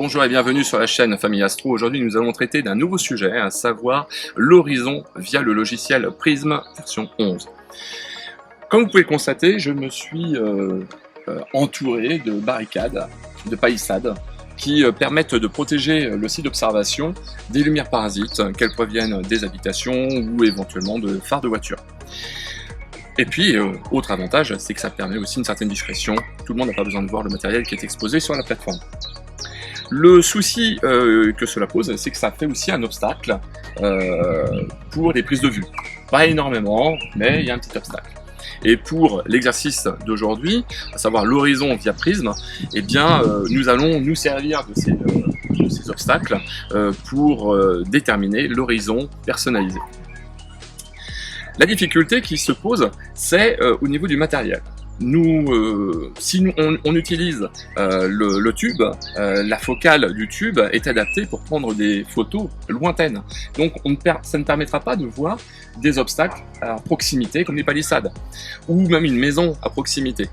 Bonjour et bienvenue sur la chaîne Famille Astro. Aujourd'hui nous allons traiter d'un nouveau sujet, à savoir l'horizon via le logiciel Prism version 11. Comme vous pouvez le constater, je me suis entouré de barricades, de palissades, qui permettent de protéger le site d'observation des lumières parasites, qu'elles proviennent des habitations ou éventuellement de phares de voiture. Et puis, autre avantage, c'est que ça permet aussi une certaine discrétion. Tout le monde n'a pas besoin de voir le matériel qui est exposé sur la plateforme. Le souci que cela pose, c'est que ça fait aussi un obstacle pour les prises de vue. Pas énormément, mais il y a un petit obstacle. Et pour l'exercice d'aujourd'hui, à savoir l'horizon via Prism, eh bien, nous allons nous servir de ces obstacles pour déterminer l'horizon personnalisé. La difficulté qui se pose, c'est au niveau du matériel. Si on utilise le tube, la focale du tube est adaptée pour prendre des photos lointaines. Donc ça ne permettra pas de voir des obstacles à proximité comme les palissades, ou même une maison à proximité.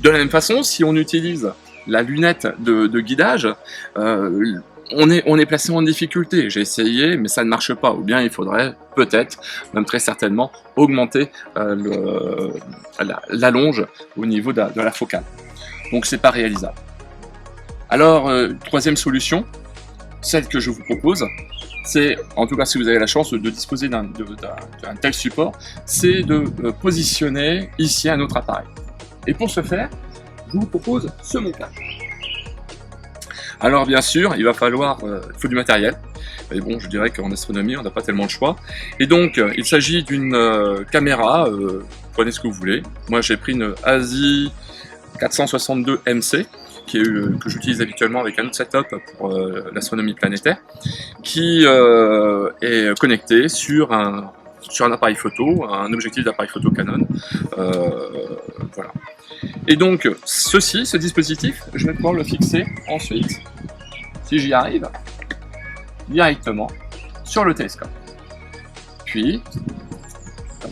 De la même façon, si on utilise la lunette de guidage, on est placé en difficulté. J'ai essayé, mais ça ne marche pas. Ou bien il faudrait peut-être, même très certainement, augmenter la longe au niveau de la focale. Donc c'est pas réalisable. Alors, troisième solution, celle que je vous propose, c'est, en tout cas si vous avez la chance de disposer d'un tel support, c'est de positionner ici un autre appareil. Et pour ce faire, je vous propose ce montage. Alors bien sûr, il faut du matériel, et bon, je dirais qu'en astronomie, on n'a pas tellement le choix. Et donc, il s'agit d'une caméra, prenez ce que vous voulez. Moi, j'ai pris une ASI 462 MC, que j'utilise habituellement avec un autre setup pour l'astronomie planétaire, qui est connecté sur un appareil photo, un objectif d'appareil photo Canon. Voilà. Et donc, ce dispositif, je vais pouvoir le fixer ensuite, si j'y arrive, directement sur le télescope. Puis,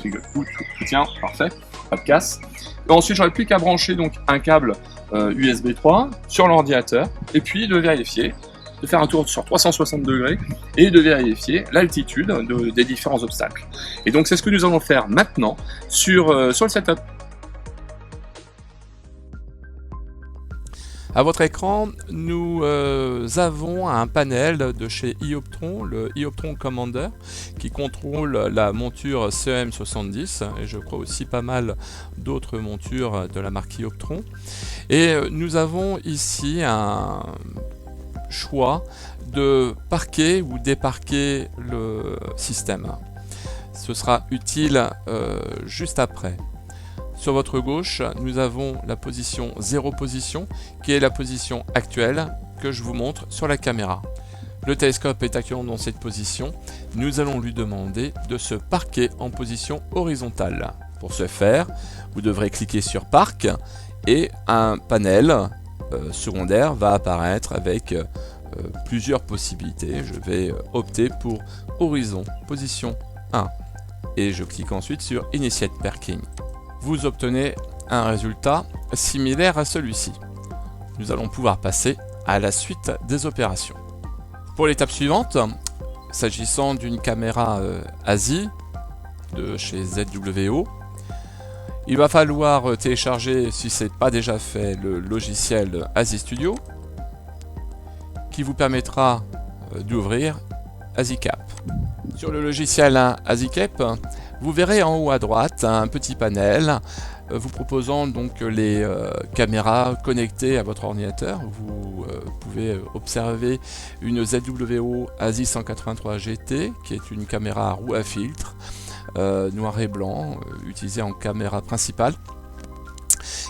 tout tient, parfait, pas de casse. Et ensuite, j'aurai plus qu'à brancher donc un câble USB 3 sur l'ordinateur, et puis de vérifier, de faire un tour sur 360 degrés, et de vérifier l'altitude des différents obstacles. Et donc, c'est ce que nous allons faire maintenant sur le setup. À votre écran, nous avons un panel de chez Ioptron, le Ioptron Commander, qui contrôle la monture CEM70 et je crois aussi pas mal d'autres montures de la marque Ioptron. Et nous avons ici un choix de parquer ou déparquer le système. Ce sera utile juste après. Sur votre gauche, nous avons la position 0 position, qui est la position actuelle que je vous montre sur la caméra. Le télescope est actuellement dans cette position. Nous allons lui demander de se parquer en position horizontale. Pour ce faire, vous devrez cliquer sur Parc et un panel secondaire va apparaître avec plusieurs possibilités. Je vais opter pour Horizon, position 1 et je clique ensuite sur Initiate Parking. Vous obtenez un résultat similaire à celui-ci. Nous allons pouvoir passer à la suite des opérations. Pour l'étape suivante, s'agissant d'une caméra ASI de chez ZWO, il va falloir télécharger, si ce n'est pas déjà fait, le logiciel ASI Studio qui vous permettra d'ouvrir ASICAP. Sur le logiciel ASICAP, vous verrez en haut à droite un petit panel vous proposant donc les caméras connectées à votre ordinateur. Vous pouvez observer une ZWO ASI 183 GT qui est une caméra à roue à filtre noir et blanc utilisée en caméra principale.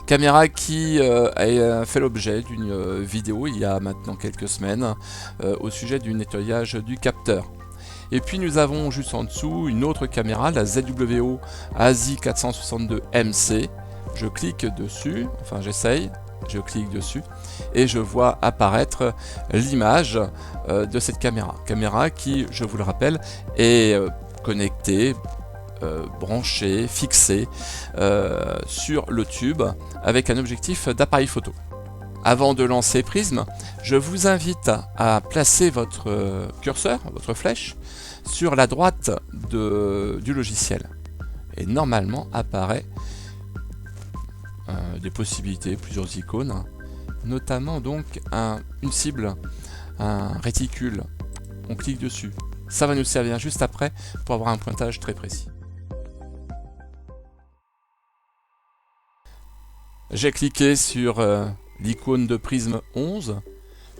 Caméra qui a fait l'objet d'une vidéo il y a maintenant quelques semaines au sujet du nettoyage du capteur. Et puis nous avons juste en dessous une autre caméra, la ZWO ASI 462 MC. Je clique dessus, enfin j'essaye, je clique dessus et je vois apparaître l'image de cette caméra. Caméra qui, je vous le rappelle, est connectée, branchée, fixée sur le tube avec un objectif d'appareil photo. Avant de lancer Prism, je vous invite à placer votre curseur, votre flèche, sur la droite du logiciel. Et normalement apparaît des possibilités, plusieurs icônes, notamment donc une cible, un réticule. On clique dessus. Ça va nous servir juste après pour avoir un pointage très précis. J'ai cliqué sur l'icône de Prism 11.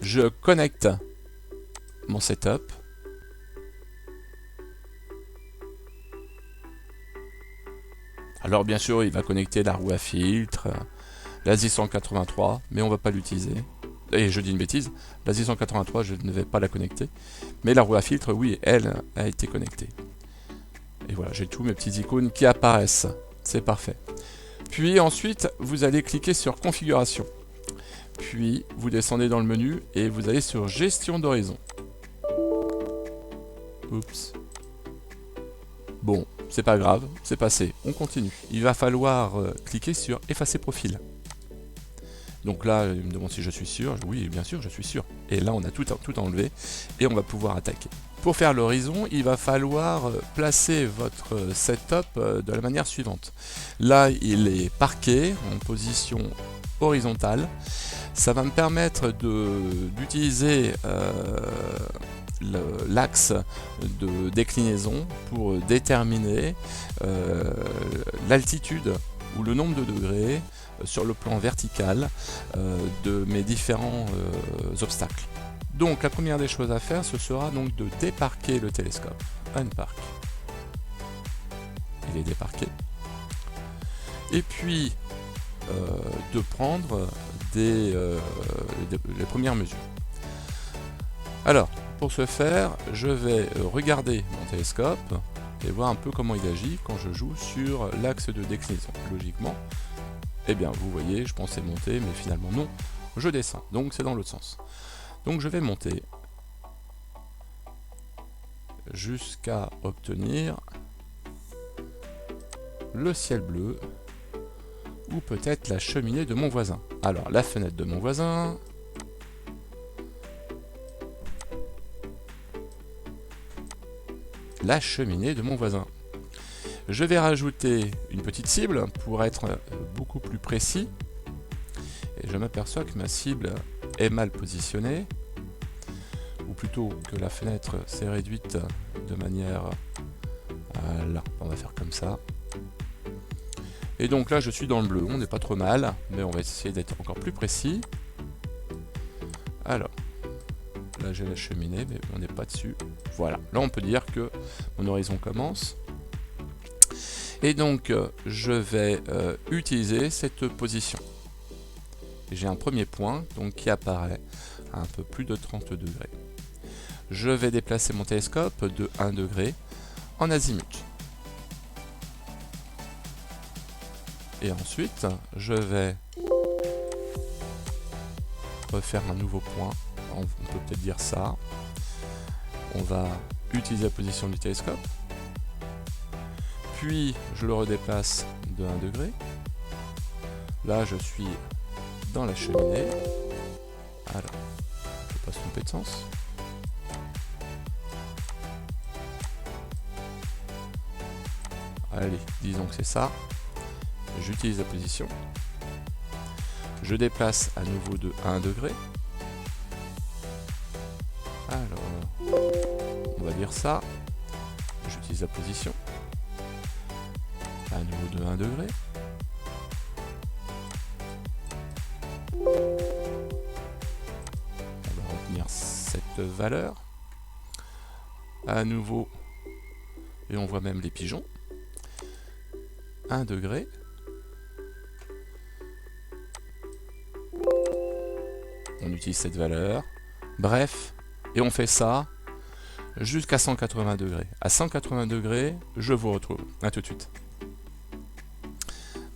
Je connecte mon setup. Alors bien sûr, il va connecter la roue à filtre, l'ASI 183, mais on ne va pas l'utiliser. Et je dis une bêtise, l'ASI 183, je ne vais pas la connecter. Mais la roue à filtre, oui, elle a été connectée. Et voilà, j'ai tous mes petites icônes qui apparaissent. C'est parfait. Puis ensuite, vous allez cliquer sur Configuration. Puis, vous descendez dans le menu et vous allez sur Gestion d'horizon. Oups. Bon, c'est pas grave, c'est passé. On continue. Il va falloir cliquer sur Effacer profil. Donc là, il me demande si je suis sûr. Oui, bien sûr, je suis sûr. Et là, on a tout enlevé et on va pouvoir attaquer. Pour faire l'horizon, il va falloir placer votre setup de la manière suivante. Là, il est parqué en position horizontale. Ça va me permettre d'utiliser l'axe de déclinaison pour déterminer l'altitude ou le nombre de degrés sur le plan vertical de mes différents obstacles. Donc la première des choses à faire, ce sera donc de déparquer le télescope. Unpark. Il est déparqué. Et puis de prendre les premières mesures. Alors, pour ce faire, je vais regarder mon télescope et voir un peu comment il agit quand je joue sur l'axe de déclinaison. Logiquement, eh bien, vous voyez, je pensais monter, mais finalement non, je descends. Donc c'est dans l'autre sens. Donc je vais monter jusqu'à obtenir le ciel bleu ou peut-être la cheminée de mon voisin. Alors la fenêtre de mon voisin, la cheminée de mon voisin. Je vais rajouter une petite cible pour être beaucoup plus précis. Et je m'aperçois que ma cible est mal positionnée, ou plutôt que la fenêtre s'est réduite de manière... Voilà, on va faire comme ça. Et donc là je suis dans le bleu, on n'est pas trop mal, mais on va essayer d'être encore plus précis. Alors, là j'ai la cheminée, mais on n'est pas dessus. Voilà, là on peut dire que mon horizon commence. Et donc je vais utiliser cette position. J'ai un premier point donc, qui apparaît à un peu plus de 30 degrés. Je vais déplacer mon télescope de 1 degré en azimut. Et ensuite, je vais refaire un nouveau point. On peut peut-être dire ça. On va utiliser la position du télescope. Puis, je le redéplace de 1 degré. Là, je suis dans la cheminée. Alors, je ne vais pas se tromper de sens. Allez, disons que c'est ça. J'utilise la position. Je déplace à nouveau de 1 degré. Alors, on va dire ça. J'utilise la position. À nouveau de 1 degré. On va retenir cette valeur. À nouveau, et on voit même les pigeons. 1 degré. On utilise cette valeur. Bref, et on fait ça jusqu'à 180 degrés. À 180 degrés, je vous retrouve. À tout de suite.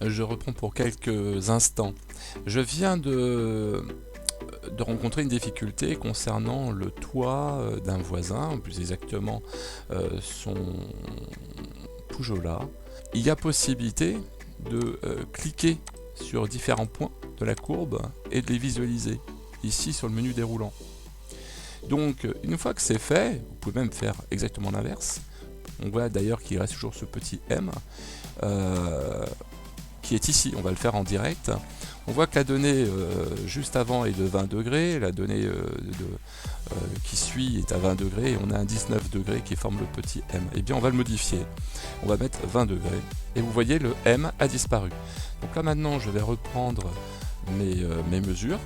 Je reprends pour quelques instants. Je viens de rencontrer une difficulté concernant le toit d'un voisin, plus exactement son Poujola. Il y a possibilité de cliquer sur différents points de la courbe et de les visualiser ici sur le menu déroulant. Donc une fois que c'est fait, vous pouvez même faire exactement l'inverse. On voit d'ailleurs qu'il reste toujours ce petit M qui est ici. On va le faire en direct. On voit que la donnée juste avant est de 20 degrés, la donnée qui suit est à 20 degrés et on a un 19 degrés qui forme le petit M. Eh bien on va le modifier. On va mettre 20 degrés et vous voyez le M a disparu. Donc là maintenant je vais reprendre mes mesures.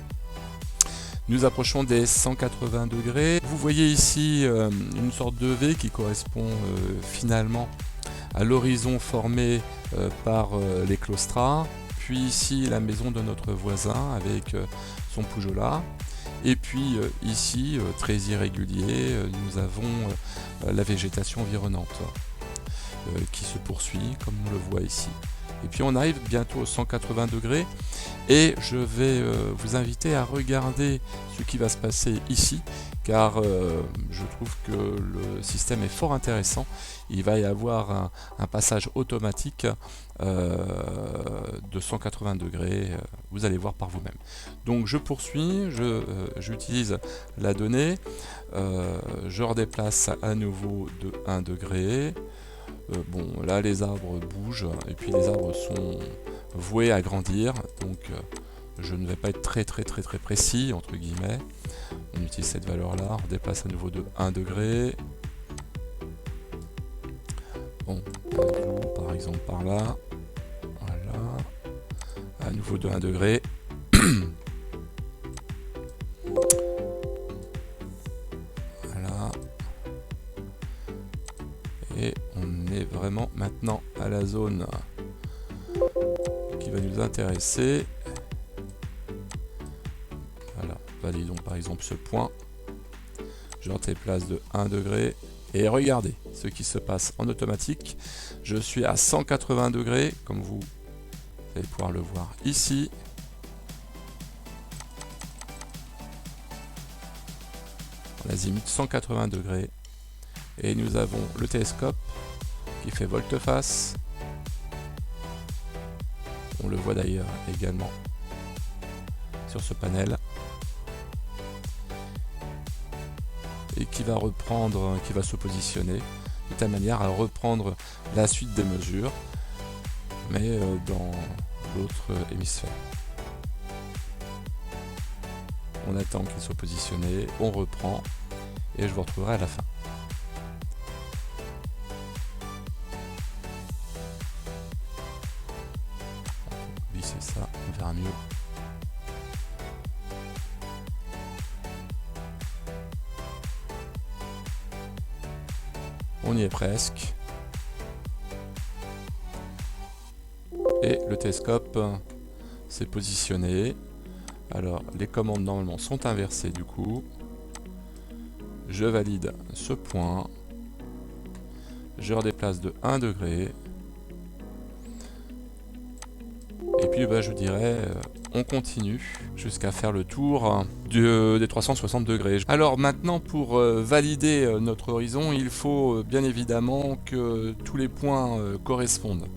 Nous approchons des 180 degrés. Vous voyez ici une sorte de V qui correspond finalement à l'horizon formé par les claustras. Puis ici la maison de notre voisin avec son poujola. Et puis ici, très irrégulier, nous avons la végétation environnante qui se poursuit comme on le voit ici. Et puis on arrive bientôt aux 180 degrés et je vais vous inviter à regarder ce qui va se passer ici car je trouve que le système est fort intéressant. Il va y avoir un passage automatique de 180 degrés, vous allez voir par vous-même. Donc je poursuis, j'utilise la donnée, je redéplace à nouveau de 1 degré. Bon, là les arbres bougent et puis les arbres sont voués à grandir, donc je ne vais pas être très précis entre guillemets. On utilise cette valeur là, on déplace à nouveau de 1 degré. Bon, par exemple par là, voilà, à nouveau de 1 degré. Voilà. Et on est vraiment maintenant à la zone qui va nous intéresser. Voilà, validons par exemple ce point. Je redéplace de 1 degré. Et regardez ce qui se passe en automatique. Je suis à 180 degrés, comme vous allez pouvoir le voir ici. En azimut 180 degrés. Et nous avons le télescope qui fait volte-face. On le voit d'ailleurs également sur ce panel. Et qui va reprendre, qui va se positionner de telle manière à reprendre la suite des mesures, mais dans l'autre hémisphère. On attend qu'il soit positionné, on reprend, et je vous retrouverai à la fin. Glisser ça, on verra mieux. On y est presque. Et le télescope s'est positionné. Alors les commandes normalement sont inversées du coup. Je valide ce point. Je redéplace de 1 degré. Et puis je dirais on continue jusqu'à faire le tour des 360 degrés. Alors maintenant pour valider notre horizon, il faut bien évidemment que tous les points correspondent.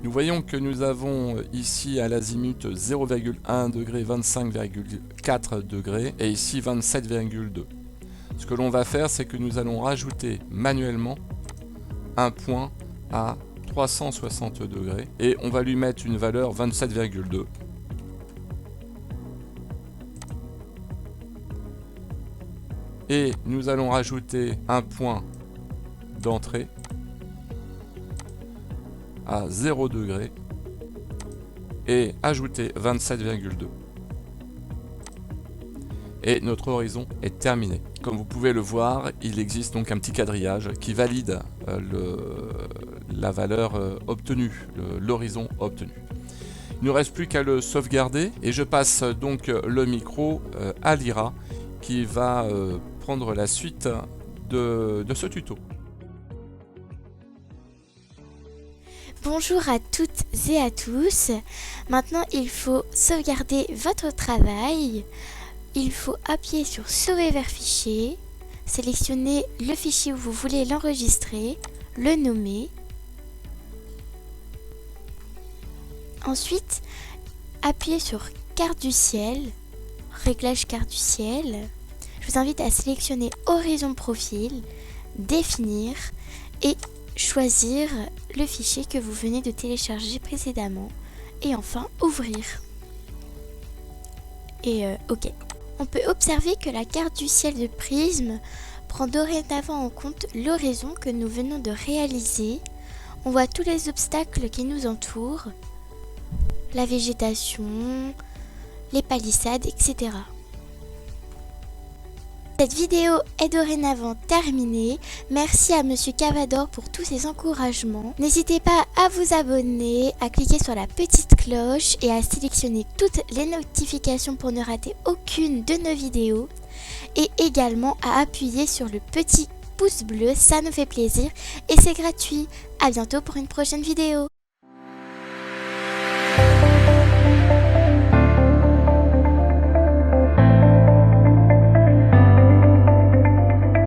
Nous voyons que nous avons ici à l'azimut 0,1 degré, 25,4 degrés et ici 27,2. Ce que l'on va faire, c'est que nous allons rajouter manuellement un point à 360 degrés et on va lui mettre une valeur 27,2. Et nous allons rajouter un point d'entrée à 0 degré et ajouter 27,2. Et notre horizon est terminé. Comme vous pouvez le voir, il existe donc un petit quadrillage qui valide la valeur obtenue, l'horizon obtenu. Il ne reste plus qu'à le sauvegarder et je passe donc le micro à Lyra qui va prendre la suite de ce tuto. Bonjour à toutes et à tous. Maintenant, il faut sauvegarder votre travail. Il faut appuyer sur sauver vers fichier, sélectionner le fichier où vous voulez l'enregistrer, le nommer. Ensuite, appuyez sur carte du ciel, réglage carte du ciel. Je vous invite à sélectionner horizon profil, définir et choisir le fichier que vous venez de télécharger précédemment. Et enfin, ouvrir. Et OK. On peut observer que la carte du ciel de Prism prend dorénavant en compte l'horizon que nous venons de réaliser. On voit tous les obstacles qui nous entourent, la végétation, les palissades, etc. Cette vidéo est dorénavant terminée. Merci à Monsieur Cavador pour tous ses encouragements. N'hésitez pas à vous abonner, à cliquer sur la petite cloche et à sélectionner toutes les notifications pour ne rater aucune de nos vidéos. Et également à appuyer sur le petit pouce bleu, ça nous fait plaisir et c'est gratuit. À bientôt pour une prochaine vidéo.